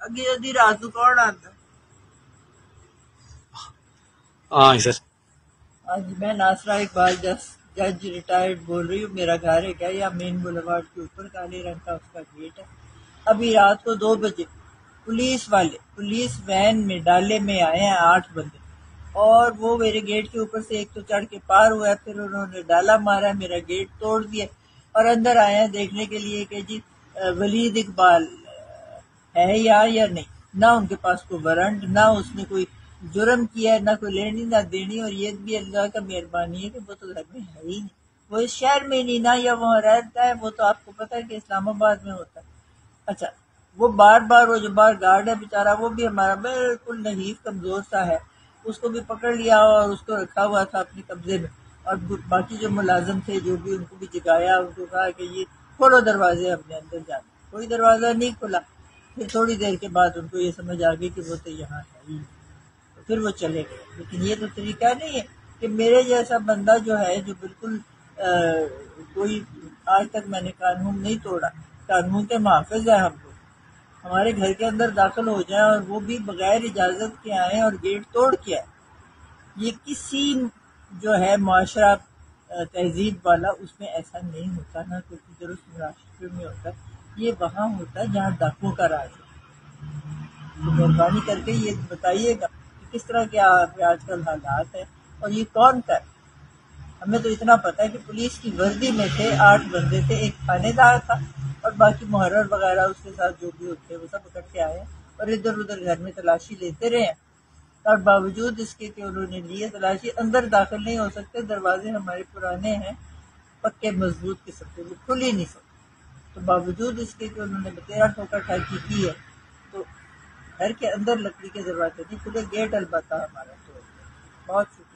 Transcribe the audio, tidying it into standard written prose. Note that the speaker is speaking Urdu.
اگی ادھی رات کو کون آتا؟ ہاں سر. ہاں جی، میں ناصرہ اقبال جج ریٹائرڈ بول رہی ہوں. میرا گھر ہے کیا یا مین بولیوارڈ کے اوپر کالے رنگ کا اس کا گیٹ ہے. ابھی رات کو 2 بجے پولیس وین میں ڈالے میں آئے ہیں 8 بندے، اور وہ میرے گیٹ کے اوپر سے ایک تو چڑھ کے پار ہوا ہے، پھر انہوں نے ڈالا مارا، میرا گیٹ توڑ دیا اور اندر آئے ہیں دیکھنے کے لیے کہ جی ولید اقبال ہے یا نہیں. نہ ان کے پاس کوئی وارنٹ، نہ اس نے کوئی جرم کیا ہے، نہ کوئی لینی نہ دینی. اور یہ بھی اللہ کا مہربانی ہے کہ وہ تو گھر میں ہے ہی نہیں، وہ اس شہر میں نہیں نہ یا وہاں رہتا ہے. وہ تو آپ کو پتہ ہے کہ اسلام آباد میں ہوتا ہے. اچھا، وہ بار وہ جو باہر گارڈ ہے بیچارہ، وہ بھی ہمارا بالکل نحیف کمزور سا ہے، اس کو بھی پکڑ لیا اور اس کو رکھا ہوا تھا اپنے قبضے میں. اور باقی جو ملازم تھے جو بھی، ان کو بھی جگایا، ان کو کہا کہ یہ کھولو دروازے، ہم نے اندر جانا. کوئی دروازہ نہیں کھلا. پھر تھوڑی دیر کے بعد ان کو یہ سمجھ آ گئی کہ وہ تو یہاں ہے ہی نہیں، تو پھر وہ چلے گئے. لیکن یہ تو طریقہ نہیں ہے کہ میرے جیسا بندہ جو ہے، جو بالکل کوئی آج تک میں نے قانون نہیں توڑا، قانون کے محافظ ہیں ہم لوگ، ہمارے گھر کے اندر داخل ہو جائیں اور وہ بھی بغیر اجازت کے آئیں اور گیٹ توڑ کے آئیں، یہ کسی جو ہے معاشرہ تہذیب والا اس میں ایسا نہیں ہوتا. نہ کوئی درست معاشرے میں ہوتا. یہ وہاں ہوتا ہے جہاں ڈاکوں کا راج ہے. تو مہربانی کر کے یہ بتائیے گا کہ کس طرح کے آج کل حالات ہیں اور یہ کون کا ہے. ہمیں تو اتنا پتا ہے کہ پولیس کی وردی میں تھے 8 بندے تھے، ایک تھانے دار تھا اور باقی محرر وغیرہ اس کے ساتھ جو بھی ہوتے وہ سب اکٹھے آئے اور ادھر ادھر گھر میں تلاشی لیتے رہے. اور باوجود اس کے کہ انہوں نے لیے تلاشی، اندر داخل نہیں ہو سکتے. دروازے ہمارے پرانے ہیں، پکے مضبوط قسم کے، وہ کھل ہی نہیں سکتے. تو باوجود اس کے کہ انہوں نے 13 ٹھوکر ٹھاکی کی ہے، تو گھر کے اندر لکڑی کے دروازے نہیں کھلے. گیٹ البتہ ہمارا تو بہت شکریہ.